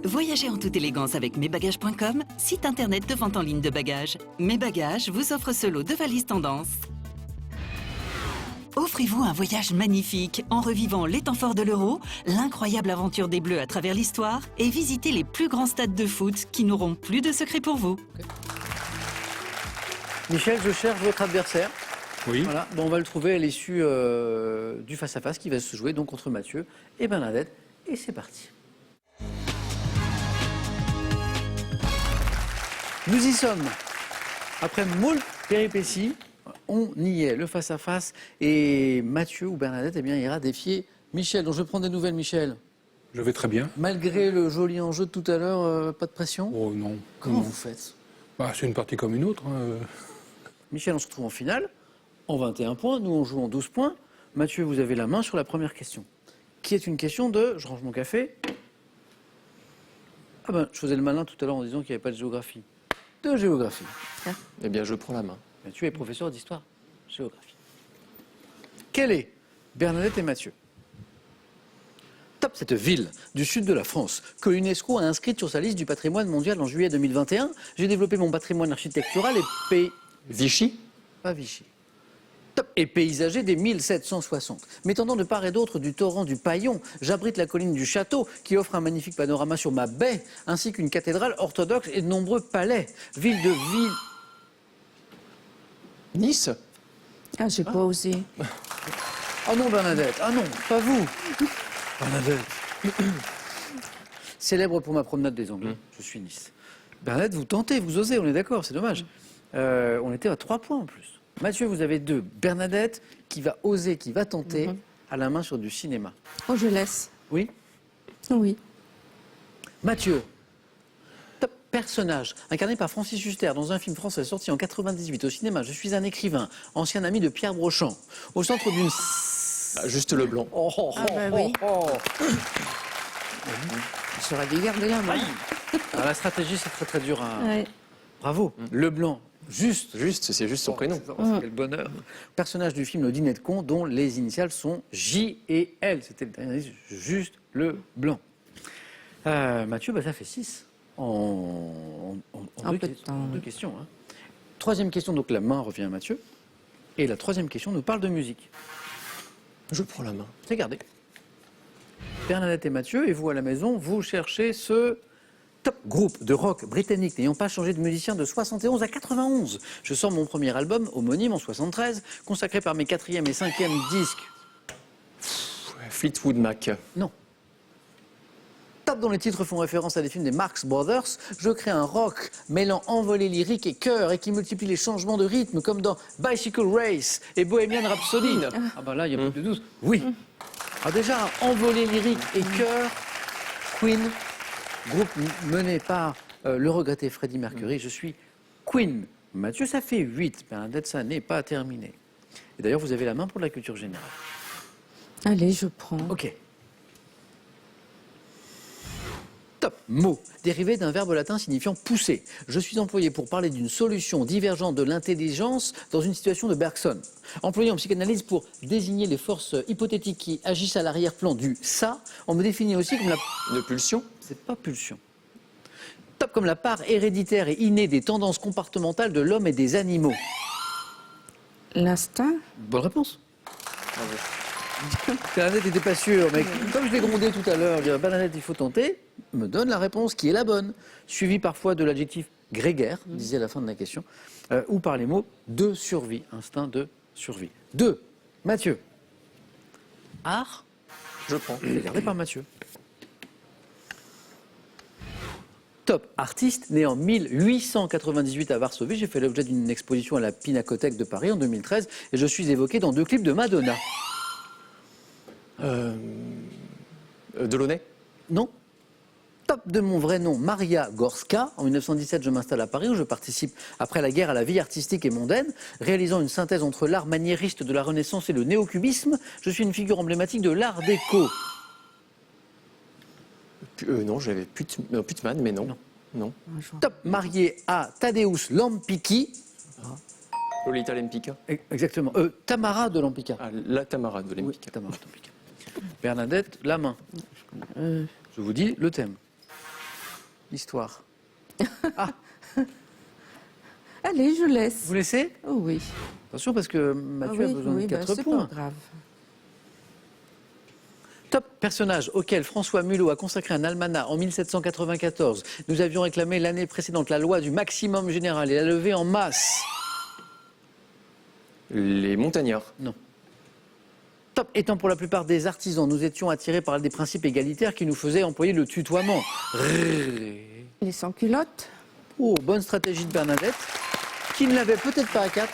Voyagez en toute élégance avec mesbagages.com, site internet de vente en ligne de bagages. Mes Bagages vous offre ce lot de valises tendance. Offrez-vous un voyage magnifique en revivant les temps forts de l'Euro, l'incroyable aventure des Bleus à travers l'histoire et visitez les plus grands stades de foot qui n'auront plus de secrets pour vous. Michel, je cherche votre adversaire. Oui. Voilà. Bon, on va le trouver à l'issue du face-à-face qui va se jouer donc entre Mathieu et Bernadette. Et c'est parti. Nous y sommes. Après moult péripéties, on y est, le face-à-face. Et Mathieu ou Bernadette, eh bien, ira défier Michel. Donc je vais prendre des nouvelles, Michel. Je vais très bien. Malgré le joli enjeu de tout à l'heure, pas de pression. Oh non. Comment Non. vous faites? Bah, c'est une partie comme une autre. Hein. Michel, on se retrouve en finale, en 21 points. Nous, on joue en 12 points. Mathieu, vous avez la main sur la première question. Qui est une question de... Je range mon café. Ah ben, je faisais le malin tout à l'heure en disant qu'il n'y avait pas de géographie. De géographie. Eh bien, je prends la main. Mathieu est professeur d'histoire. Géographie. Quelle est Bernadette et Mathieu? Top, cette ville du sud de la France que l'UNESCO a inscrite sur sa liste du patrimoine mondial en juillet 2021. J'ai développé mon patrimoine architectural et Vichy? pas Vichy. Top. Et paysager dès 1760. M'étendant de part et d'autre du torrent du Paillon, j'abrite la colline du Château qui offre un magnifique panorama sur ma baie, ainsi qu'une cathédrale orthodoxe et de nombreux palais. Ville de ville. Nice? Ah, j'ai pas osé. Ah non, Bernadette. Ah non, pas vous. Bernadette. Célèbre pour ma promenade des Anglais. Je suis Nice. Bernadette, vous tentez, vous osez, on est d'accord, c'est dommage. On était à 3 points en plus. Mathieu, vous avez 2. Bernadette, qui va oser, qui va tenter, à la main sur du cinéma. Oh, je laisse. Oui? Oui. Mathieu, top personnage, incarné par Francis Huster dans un film français sorti en 98 au cinéma. Je suis un écrivain, ancien ami de Pierre Brochand. Au centre d'une... Ah, juste le blanc. Ah bah oui. J'aurais dû garder la main. Alors, la stratégie, c'est très très dur à... Ouais. Bravo. Le blanc, juste. C'est juste son prénom. Quel bonheur. Personnage du film Le Dîner de con dont les initiales sont J et L. C'était le dernier indice, juste le blanc. Mathieu, bah, ça fait 6 en deux, peu de temps, en deux oui. questions. Hein. Troisième question, donc la main revient à Mathieu. Et la troisième question nous parle de musique. Je prends la main. C'est gardé. Bernadette et Mathieu, et vous à la maison, vous cherchez ce top groupe de rock britannique n'ayant pas changé de musicien de 71 à 91. Je sors mon premier album, homonyme en 73, consacré par mes 4e et 5e disques. Fleetwood Mac. Non. Top dont les titres font référence à des films des Marx Brothers, je crée un rock mêlant envolée lyrique et chœur et qui multiplie les changements de rythme comme dans Bicycle Race et Bohemian Rhapsody. Ah bah là, il y a plus de doute. Oui. Alors déjà, envolée lyrique et chœur, Queen, groupe mené par le regretté Freddie Mercury. Je suis Queen. Mathieu, ça fait 8. Bernadette, ça n'est pas terminé. Et d'ailleurs, vous avez la main pour la culture générale. Allez, je prends. Ok. Top. Mot. Dérivé d'un verbe latin signifiant pousser. Je suis employé pour parler d'une solution divergente de l'intelligence dans une situation de Bergson. Employé en psychanalyse pour désigner les forces hypothétiques qui agissent à l'arrière-plan du ça, on me définit aussi comme la... Une pulsion. C'est pas pulsion. Top comme la part héréditaire et innée des tendances comportementales de l'homme et des animaux. L'instinct. Bonne réponse. Bernadette n'était pas sûre, mais comme je l'ai grondé tout à l'heure, dire Bernadette, il faut tenter, me donne la réponse qui est la bonne, suivie parfois de l'adjectif grégaire, disait à la fin de la question, ou par les mots de survie, instinct de survie. 2. Mathieu. Art, Je prends. regardé par Mathieu. Top artiste, né en 1898 à Varsovie. J'ai fait l'objet d'une exposition à la Pinacothèque de Paris en 2013 et je suis évoqué dans 2 clips de Madonna. Delaunay. Non. Top de mon vrai nom, Maria Gorska. En 1917, je m'installe à Paris où je participe après la guerre à la vie artistique et mondaine, réalisant une synthèse entre l'art maniériste de la Renaissance et le néocubisme. Je suis une figure emblématique de l'art déco. Non, j'avais Putman, mais non. Non. Top marié à Tadeusz Lampicki. Lolita Lempicka. Exactement. Tamara de Lampica. Ah, la Tamara de Oui, Lempicka. Tamara de Lampica. Bernadette, la main. Je vous dis le thème. L'histoire. Allez, je laisse. Vous laissez? Oh oui. Attention parce que Ah Mathieu a oui, besoin oui, de 4 c'est points. pas grave. Top personnage auquel François Mulot a consacré un almanach en 1794. Nous avions réclamé l'année précédente la loi du maximum général et la levée en masse. Les montagnards. Non. Top étant pour la plupart des artisans, nous étions attirés par des principes égalitaires qui nous faisaient employer le tutoiement. Les sans-culottes. Oh, bonne stratégie de Bernadette, qui ne l'avait peut-être pas à 4,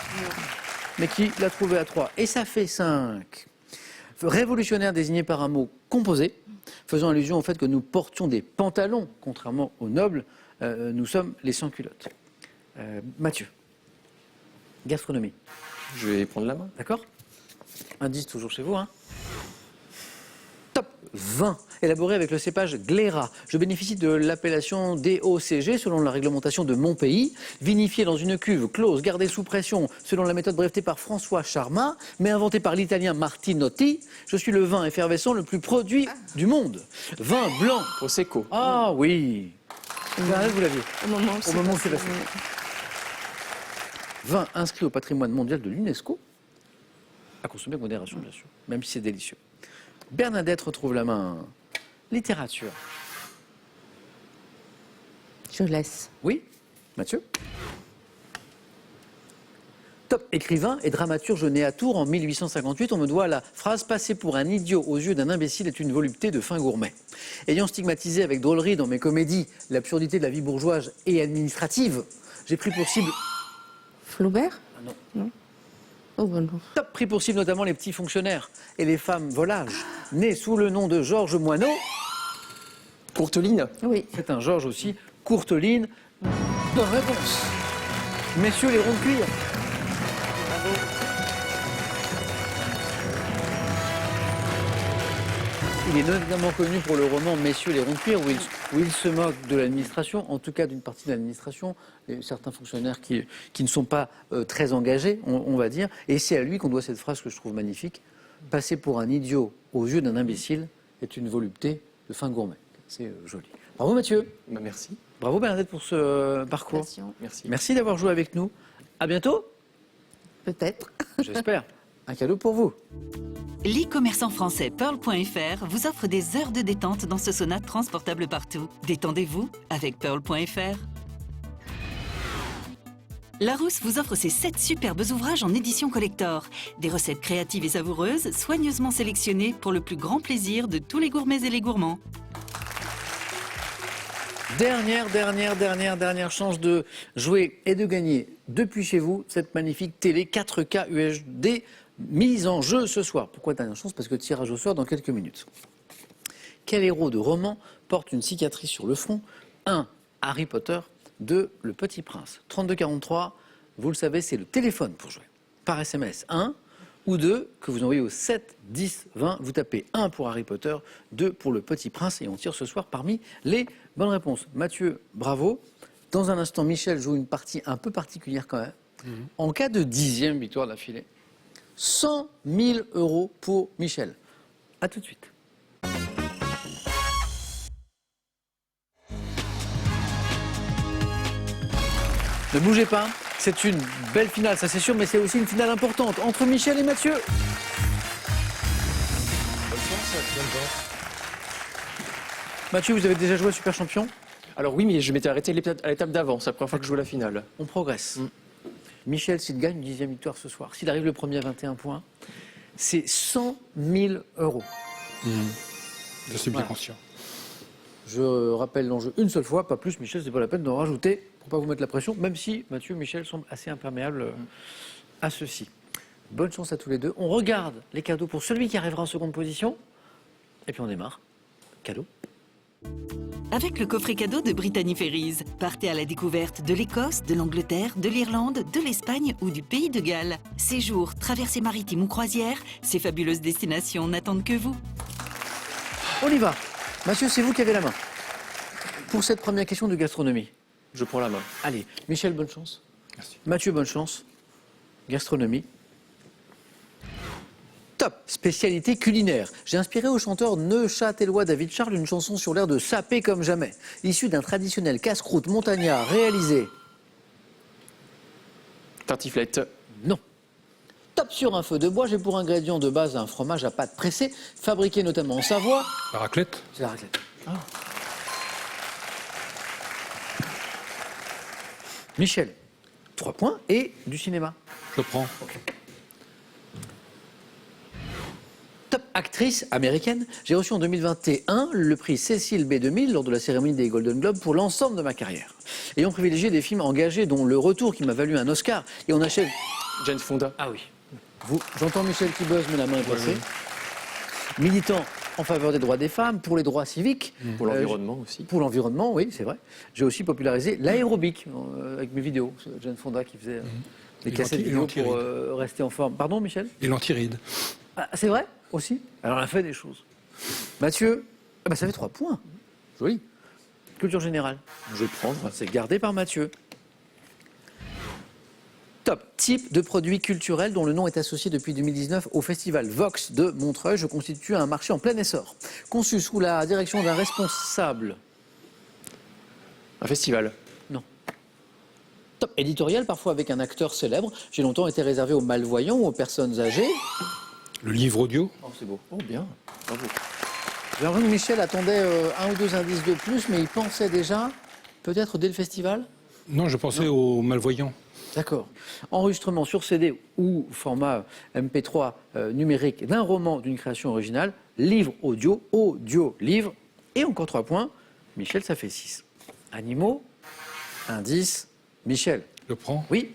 mais qui l'a trouvé à 3. Et ça fait 5. Révolutionnaire désigné par un mot composé, faisant allusion au fait que nous portions des pantalons, contrairement aux nobles, nous sommes les sans-culottes. Mathieu, gastronomie, Je vais prendre la main. d'accord? Indice toujours chez vous, hein? Top vin, élaboré avec le cépage Glera. Je bénéficie de l'appellation DOCG selon la réglementation de mon pays. Vinifié dans une cuve close, gardé sous pression selon la méthode brevetée par François Charmat, mais inventé par l'italien Martinotti. Je suis le vin effervescent le plus produit du monde. Vin blanc. Prosecco. Ah oui. Vous l'aviez. Au moment où Au moment où c'est passé. Vin inscrit au patrimoine mondial de l'UNESCO. À consommer avec modération, bien sûr, même si c'est délicieux. Bernadette retrouve la main. Littérature. Je laisse. Oui, Mathieu. Top écrivain et dramaturge né à Tours en 1858, on me doit la phrase « Passer pour un idiot aux yeux d'un imbécile est une volupté de fin gourmet ». Ayant stigmatisé avec drôlerie dans mes comédies l'absurdité de la vie bourgeoise et administrative, j'ai pris pour cible... Flaubert. Ah non. Oh ben non. Top pris pour cible notamment les petits fonctionnaires et les femmes volages, nés sous le nom de Georges Moineau. Courteline. Oui. C'est un Georges aussi. Courteline. Bonne réponse. Messieurs les ronds de cuir. Il est notamment connu pour le roman Messieurs les ronds de cuir, où il se moque de l'administration, en tout cas d'une partie de l'administration, et certains fonctionnaires qui ne sont pas très engagés, on va dire. Et c'est à lui qu'on doit cette phrase que je trouve magnifique. Passer pour un idiot aux yeux d'un imbécile est une volupté de fin gourmet. C'est joli. Bravo Mathieu. Bah, merci. Bravo Bernadette pour ce parcours. Passion. Merci. Merci d'avoir joué avec nous. À bientôt. Peut-être. J'espère. Un cadeau pour vous. L'e-commerçant français Pearl.fr vous offre des heures de détente dans ce sauna transportable partout. Détendez-vous avec Pearl.fr. Larousse vous offre ses 7 superbes ouvrages en édition collector. Des recettes créatives et savoureuses, soigneusement sélectionnées pour le plus grand plaisir de tous les gourmets et les gourmands. Dernière chance de jouer et de gagner depuis chez vous cette magnifique télé 4K UHD mise en jeu ce soir. Pourquoi dernière chance? Parce que tirage au sort dans quelques minutes. Quel héros de roman porte une cicatrice sur le front? 1. Harry Potter. 2. Le Petit Prince. 3243, vous le savez, c'est le téléphone pour jouer. Par SMS 1, ou 2 que vous envoyez au 7, 10, 20. Vous tapez 1 pour Harry Potter, 2 pour Le Petit Prince et on tire ce soir parmi les bonnes réponses. Mathieu, bravo. Dans un instant, Michel joue une partie un peu particulière quand même. En cas de 10e victoire d'affilée, 100 000 € pour Michel. A tout de suite. Ne bougez pas, c'est une belle finale, ça c'est sûr, mais c'est aussi une finale importante entre Michel et Mathieu. Mathieu, vous avez déjà joué à Super Champion? Alors oui, mais je m'étais arrêté à l'étape d'avant. C'est la première fois que je joue la finale. On progresse. Michel, s'il gagne une 10e victoire ce soir, s'il arrive le premier à 21 points, c'est 100 000 €. Je suis bien Voilà. conscient. Je rappelle l'enjeu une seule fois, pas plus. Michel, c'est pas la peine d'en rajouter pour pas vous mettre la pression, même si Mathieu et Michel semblent assez imperméables à ceci. Bonne chance à tous les deux. On regarde les cadeaux pour celui qui arrivera en seconde position. Et puis on démarre. Cadeau. Avec le coffret cadeau de Brittany Ferries, partez à la découverte de l'Écosse, de l'Angleterre, de l'Irlande, de l'Espagne ou du Pays de Galles. Séjours, traversées maritimes ou croisières, ces fabuleuses destinations n'attendent que vous. On y va. Mathieu, c'est vous qui avez la main. Pour cette première question de gastronomie. Je prends la main. Allez, Michel, bonne chance. Merci. Mathieu, bonne chance. Gastronomie. Top, spécialité culinaire. J'ai inspiré au chanteur neuchâtelois David Charles une chanson sur l'air de Sapé comme jamais, issue d'un traditionnel casse-croûte montagnard réalisé. Tartiflette. Non. Top sur un feu de bois, j'ai pour ingrédient de base un fromage à pâte pressée, fabriqué notamment en Savoie. La raclette? C'est la raclette. Ah. Michel, 3 points et du cinéma. Je prends. Top actrice américaine, j'ai reçu en 2021 le prix Cécile B2000 lors de la cérémonie des Golden Globes pour l'ensemble de ma carrière. Ayant privilégié des films engagés dont Le Retour qui m'a valu un Oscar et on achève... Jane Fonda. Ah oui. J'entends Michel qui buzz, mais la main est placée. Militant en faveur des droits des femmes, pour les droits civiques. Pour l'environnement aussi. Pour l'environnement, oui, c'est vrai. J'ai aussi popularisé l'aérobic avec mes vidéos. C'est Jane Fonda qui faisait des Et cassettes vidéo l'antiride. pour rester en forme. Pardon, Michel? Et l'antiride. Ah, c'est vrai aussi. Alors, on a fait des choses. Mathieu, ah bah, ça fait 3 points. Joli. Culture générale. Je vais le prendre. C'est gardé par Mathieu. Top. Type de produit culturel dont le nom est associé depuis 2019 au festival Vox de Montreuil. Je constitue un marché en plein essor. Conçu sous la direction d'un responsable. Un festival. Non. Top. Éditorial, parfois avec un acteur célèbre. J'ai longtemps été réservé aux malvoyants ou aux personnes âgées. Le livre audio? Oh, c'est beau. Oh, bien. Bravo. J'ai l'impression que Michel attendait un ou deux indices de plus, mais il pensait déjà, peut-être dès le festival. Non, je pensais aux malvoyants. D'accord. Enregistrement sur CD ou format MP3 numérique d'un roman d'une création originale, livre audio, livre, et encore 3 points. Michel, ça fait 6. Animaux, indice, Michel. Je prends. Oui.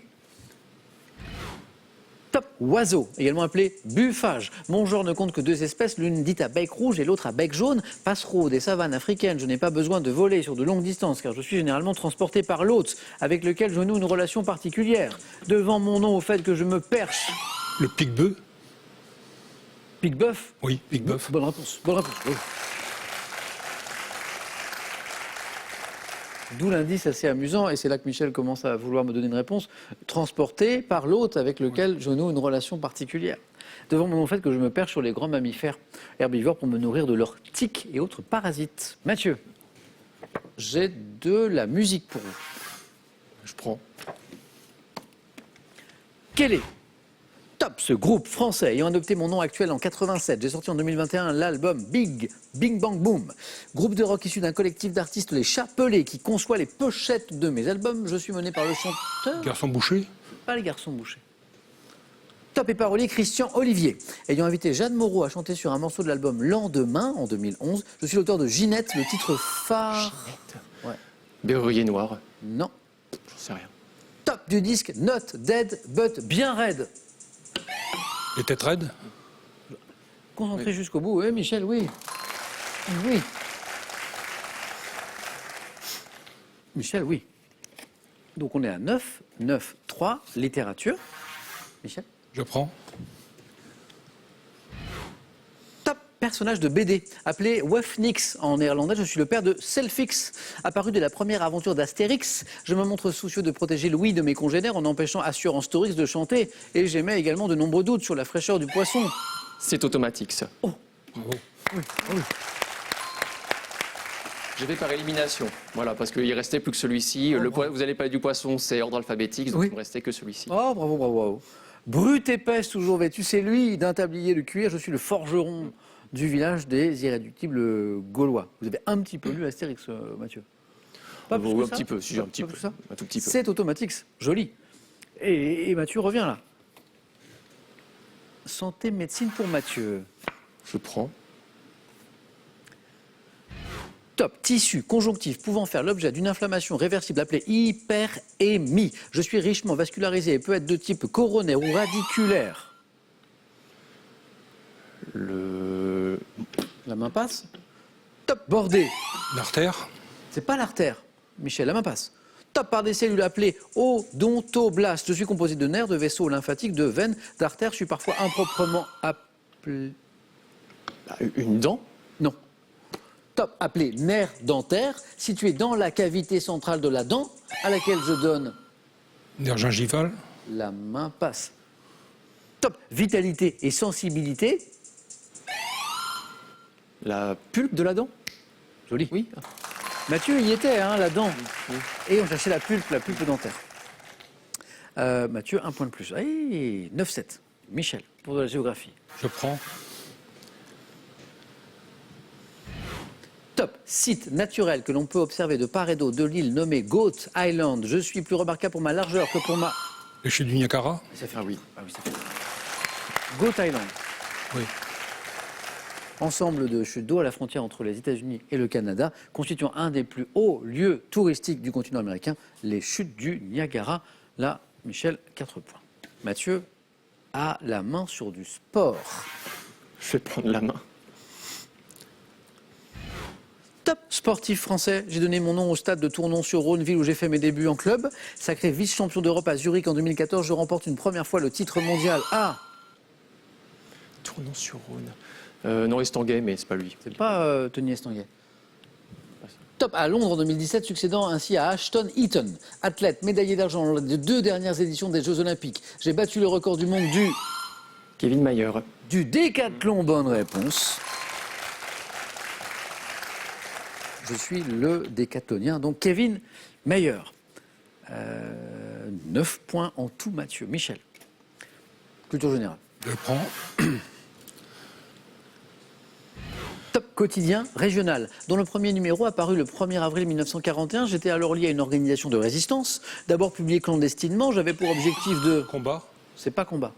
Top. Oiseau, également appelé buffage. Mon genre ne compte que 2 espèces, l'une dite à bec rouge et l'autre à bec jaune. Passereau des savanes africaines, je n'ai pas besoin de voler sur de longues distances car je suis généralement transporté par l'hôte avec lequel je noue une relation particulière. Devant mon nom au fait que je me perche. Le pique-bœuf? Pique-bœuf. Oui, pique-bœuf. Bonne réponse. Bonne réponse. Oui. D'où l'indice assez amusant, et c'est là que Michel commence à vouloir me donner une réponse, transporté par l'hôte avec lequel je noue une relation particulière. Devant mon fait que je me perche sur les grands mammifères herbivores pour me nourrir de leurs tiques et autres parasites. Mathieu, j'ai de la musique pour vous. Je prends. Quel est top ce groupe français ayant adopté mon nom actuel en 87? J'ai sorti en 2021 l'album Big Bang Boom. Groupe de rock issu d'un collectif d'artistes Les Chapelets qui conçoit les pochettes de mes albums. Je suis mené par le chanteur... Garçon bouché? Pas les garçons bouchés. Top et parolier Christian Olivier. Ayant invité Jeanne Moreau à chanter sur un morceau de l'album Lendemain en 2011, je suis l'auteur de Ginette, le titre phare. Ouais. Berruyer noir. Non. J'en sais rien. Top du disque Not Dead But Bien Raide. Les têtes raides? Concentré jusqu'au bout. Oui, Michel, oui. Oui. Michel, oui. Donc on est à 9, 9, 3, littérature. Michel? Je prends. personnage de BD appelé Wefnix en néerlandais. Je suis le père de Selfix. Apparu dès la première aventure d'Astérix, je me montre soucieux de protéger l'ouïe de mes congénères en empêchant Assurance Torix de chanter. Et j'émets également de nombreux doutes sur la fraîcheur du poisson. C'est automatique, ça. Oh. Bravo. Oui, oui. J'ai fait par élimination. Voilà, parce qu'il restait plus que celui-ci. Vous allez parler du poisson, c'est ordre alphabétique, donc Oui. il ne me restait que celui-ci. Oh, bravo, bravo, bravo. Brute épaisse, toujours vêtue, c'est lui d'un tablier de cuir. Je suis le forgeron du village des irréductibles gaulois. Vous avez un petit peu lu Astérix, Mathieu? Pas plus Oui, que un ça petit peu, si j'ai un petit Pas peu. plus que ça Un tout petit peu. C'est Automatix, joli. Et Mathieu revient là. Santé, médecine pour Mathieu. Je prends. Top, tissu conjonctif pouvant faire l'objet d'une inflammation réversible appelée hyperémie. Je suis richement vascularisé et peut être de type coronaire ou radiculaire. La main passe. Top, bordé. L'artère. C'est pas l'artère. Michel, la main passe. Top, par des cellules appelées odontoblastes. Je suis composé de nerfs, de vaisseaux lymphatiques, de veines, d'artères. Je suis parfois improprement appelé... Une dent. Non. Top, appelé nerf dentaire, situé dans la cavité centrale de la dent, à laquelle je donne Nerf gingival. la main passe. Top, vitalité et sensibilité. La pulpe de la dent. Joli. Oui. Mathieu y était, hein, la dent. Et on cherchait la pulpe dentaire. Mathieu, un point de plus. Allez, 9-7. Michel, pour de la géographie. Je prends. Top, site naturel que l'on peut observer de part et d'autre de l'île nommée Goat Island. Je suis plus remarquable pour ma largeur que pour ma... Les chutes du Niagara. Ça fait un oui. Ah oui, ça fait... Goat Island. Oui. Ensemble de chutes d'eau à la frontière entre les États-Unis et le Canada, constituant un des plus hauts lieux touristiques du continent américain, les chutes du Niagara. Là, Michel, 4 points. Mathieu a la main sur du sport. Je vais prendre la main. Top sportif français, j'ai donné mon nom au stade de Tournon-sur-Rhône, ville où j'ai fait mes débuts en club. Sacré vice-champion d'Europe à Zurich en 2014, je remporte une première fois le titre mondial. Ah, Tournon-sur-Rhône. Non, Estanguet, mais c'est pas lui. c'est pas Tony Estanguet. Top à Londres en 2017, succédant ainsi à Ashton Eaton, athlète médaillé d'argent lors des 2 dernières éditions des Jeux Olympiques. J'ai battu le record du monde Kevin Mayer. du décathlon. Bonne réponse. Je suis le décathlonien, donc Kevin Mayer. 9 points en tout, Mathieu. Michel, culture générale. Je prends. Top quotidien régional, dont le premier numéro apparu le 1er avril 1941. J'étais alors lié à une organisation de résistance. D'abord publié clandestinement, j'avais pour objectif de... Combat. C'est pas combat.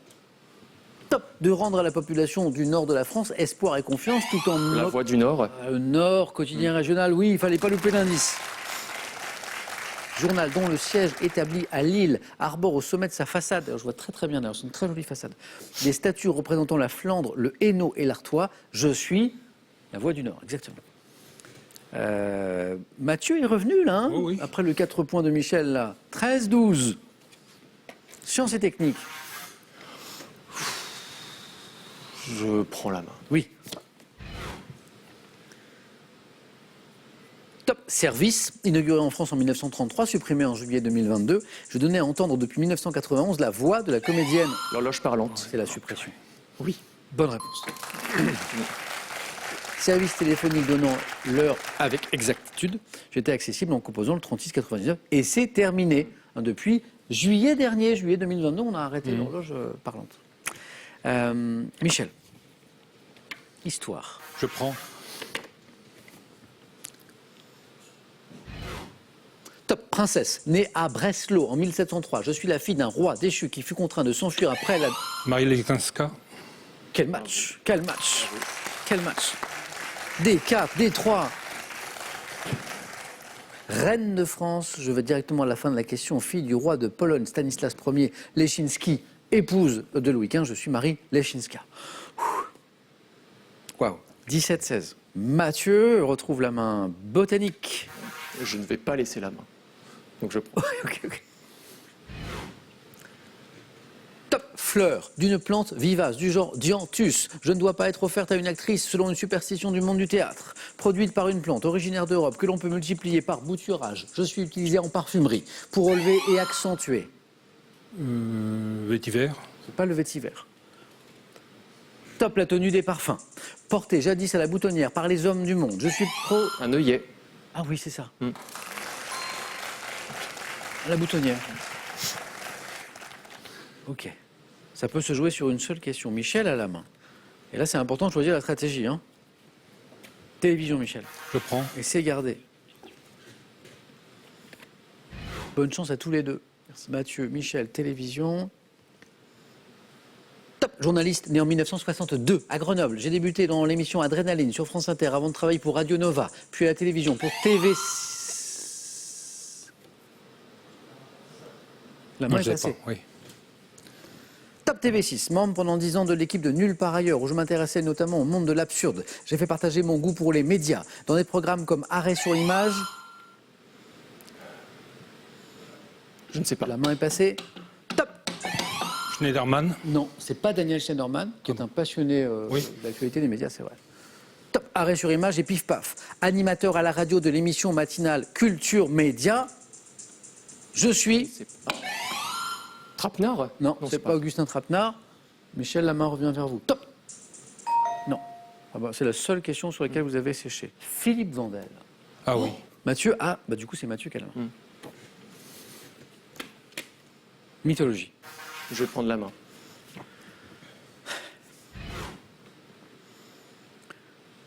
Top, de rendre à la population du nord de la France espoir et confiance tout en... La Voix du Nord. Nord, quotidien régional, oui, il fallait pas louper l'indice. Journal dont le siège établi à Lille arbore au sommet de sa façade, alors je vois très très bien d'ailleurs, c'est une très jolie façade, des statues représentant la Flandre, le Hainaut et l'Artois. Je suis la Voix du Nord, exactement. Mathieu est revenu là, hein, Oui, oui. après le 4 points de Michel là. 13-12. Sciences et techniques. Je prends la main. Oui. Top service, inauguré en France en 1933, supprimé en juillet 2022. Je donnais à entendre depuis 1991 la voix de la comédienne. L'horloge parlante. C'est la suppression. Oui, bonne réponse. Service téléphonique donnant l'heure avec exactitude. J'étais accessible en composant le 3699 et c'est terminé. Depuis juillet dernier, juillet 2022, on a arrêté l'horloge parlante. Michel, histoire. Je prends. Top, princesse, née à Breslau en 1703. Je suis la fille d'un roi déchu qui fut contraint de s'enfuir après la... Marie Lekinska. Quel match, quel match, quel match. D4, D3. Reine de France, je vais directement à la fin de la question. Fille du roi de Pologne, Stanislas Ier Leszczyński, épouse de Louis XV. Je suis Marie Leszczyńska. Waouh, 17-16. Mathieu retrouve la main botanique. Je ne vais pas laisser la main. Donc je prends. Ok. Top, fleur d'une plante vivace du genre Dianthus. Je ne dois pas être offerte à une actrice selon une superstition du monde du théâtre. Produite par une plante originaire d'Europe que l'on peut multiplier par bouturage. Je suis utilisée en parfumerie pour relever et accentuer. Vétiver. C'est pas le vétiver. Top, la tenue des parfums. Portée jadis à la boutonnière par les hommes du monde. Je suis pro... Un œillet. Ah oui, c'est ça. La boutonnière. Ok. Ça peut se jouer sur une seule question. Michel à la main. Et là, c'est important de choisir la stratégie. Hein. Télévision, Michel. Je prends. Et c'est gardé. Bonne chance à tous les deux. Merci. Mathieu, Michel, télévision. Top, journaliste né en 1962 à Grenoble. J'ai débuté dans l'émission Adrénaline sur France Inter avant de travailler pour Radio Nova, puis à la télévision pour TV. La main Moi, est je l'ai passée. pas. Oui. Top TV6, membre pendant 10 ans de l'équipe de Nulle part ailleurs, où je m'intéressais notamment au monde de l'absurde. J'ai fait partager mon goût pour les médias, dans des programmes comme Arrêt sur image. Je ne sais pas. La main est passée. Top. Schneiderman. Non, c'est pas Daniel Schneiderman, qui est un passionné Oui. de l'actualité des médias, c'est vrai. Top, Arrêt sur image et pif paf. Animateur à la radio de l'émission matinale Culture Média. Je suis... Trapenard. Non, c'est pas Augustin Trapenard. Michel, la main revient vers vous. Top. Non. Ah bah, c'est la seule question sur laquelle vous avez séché. Philippe Vandel. Ah oui. Mathieu, du coup c'est Mathieu qui a la main. Mythologie. Je vais prendre la main.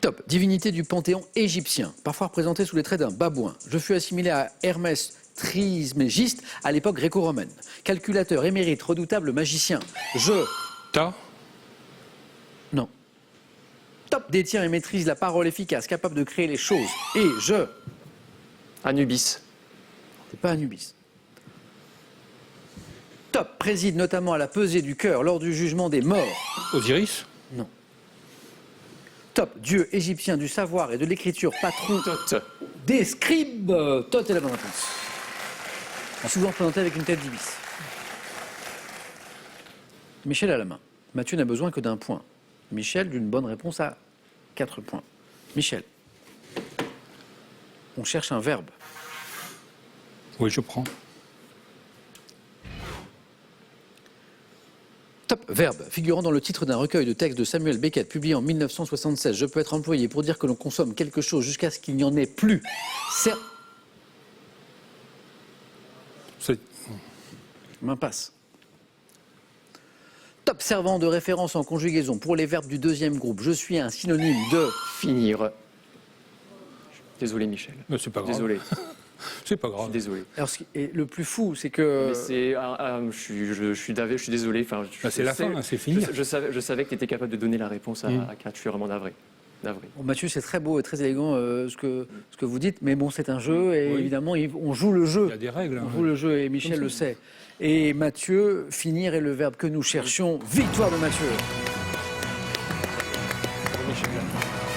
Top. Divinité du panthéon égyptien, parfois représentée sous les traits d'un babouin. Je fus assimilé à Hermès Trismégiste à l'époque gréco-romaine. Calculateur émérite, redoutable magicien. Je... Ta. Non. Top. Détient et maîtrise la parole efficace, capable de créer les choses. Et je... Anubis. C'est pas Anubis. Top. Préside notamment à la pesée du cœur lors du jugement des morts. Osiris. Non. Top. Dieu égyptien du savoir et de l'écriture, patron Tot. des scribes. Tot est la bonne réponse. Souvent présenté avec une tête d'ibis. Michel à la main. Mathieu n'a besoin que d'un point. Michel d'une bonne réponse à 4 points. Michel. On cherche un verbe. Oui, je prends. Top. Verbe. Figurant dans le titre d'un recueil de textes de Samuel Beckett, publié en 1976. Je peux être employé pour dire que l'on consomme quelque chose jusqu'à ce qu'il n'y en ait plus. C'est- Main passe. Top. Servant de référence en conjugaison pour les verbes du deuxième groupe. Je suis un synonyme de... Finir. Désolé, Michel. Mais c'est pas grave. Désolé. C'est pas grave. Désolé. Alors, et le plus fou, c'est que... Mais c'est, je suis navré, je suis désolé. Enfin, Bah, c'est la fin, hein, c'est fini. Je savais que tu étais capable de donner la réponse à 4. Je suis vraiment navré. Navré. Bon, Mathieu, c'est très beau et très élégant ce que vous dites, mais bon, c'est un jeu et Oui. évidemment, on joue le jeu. Il y a des règles. On hein. joue le jeu et Michel le sait. Et Mathieu, finir est le verbe que nous cherchions. Victoire de Mathieu.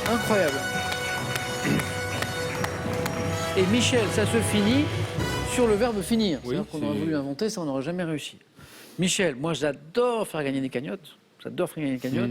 Incroyable. Et Michel, ça se finit sur le verbe finir. Oui, C'est-à-dire qu'on aurait c'est- voulu inventer, ça, on n'aurait jamais réussi. Michel, moi j'adore faire gagner des cagnottes. J'adore faire gagner des cagnottes.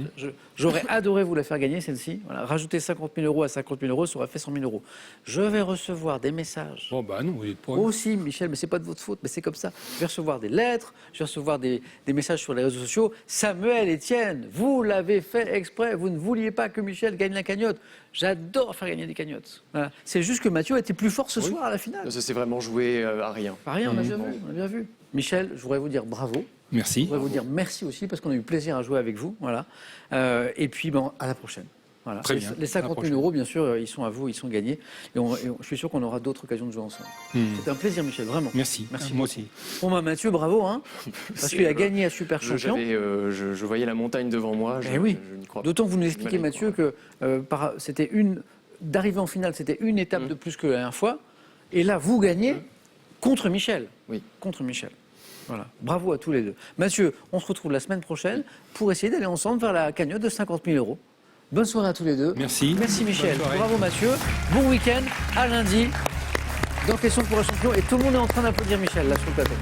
J'aurais adoré vous la faire gagner, celle-ci. Voilà, rajouter 50 000 euros à 50 000 euros, ça aurait fait 100 000 euros. Je vais recevoir des messages. Bon, bah non, vous dites pas. Aussi, Michel, mais c'est pas de votre faute, mais c'est comme ça. Je vais recevoir des lettres, je vais recevoir des messages sur les réseaux sociaux. Samuel, Étienne, vous l'avez fait exprès, vous ne vouliez pas que Michel gagne la cagnotte. J'adore faire gagner des cagnottes. Voilà. C'est juste que Mathieu a été plus fort ce soir à la finale. Ça s'est vraiment joué à rien. Pas rien, on a bien vu, on a bien vu. Michel, je voudrais vous dire bravo. Merci. Je voudrais vous dire merci aussi parce qu'on a eu plaisir à jouer avec vous. Voilà. Et puis, à la prochaine. Voilà. Très bien. Les 50 000 euros, bien sûr, ils sont à vous, ils sont gagnés. Et je suis sûr qu'on aura d'autres occasions de jouer ensemble. C'était un plaisir, Michel, vraiment. Merci. Merci Moi beaucoup. aussi. Bon, Mathieu, bravo, hein, parce qu'il a gagné à Super Champion. Je voyais la montagne devant moi. Eh oui. Je n'y crois pas. D'autant que vous nous J'ai expliquez, mal à y Mathieu, que c'était d'arriver en finale, c'était une étape de plus que la dernière fois. Et là, vous gagnez contre Michel. Oui. Contre Michel. Voilà. Bravo à tous les deux. Mathieu, on se retrouve la semaine prochaine pour essayer d'aller ensemble vers la cagnotte de 50 000 euros. Bonne soirée à tous les deux. Merci. Merci Michel. Bonne soirée. Bravo Mathieu. Bon week-end. À lundi. Dans Question pour un champion. Et tout le monde est en train d'applaudir Michel là sur le plateau.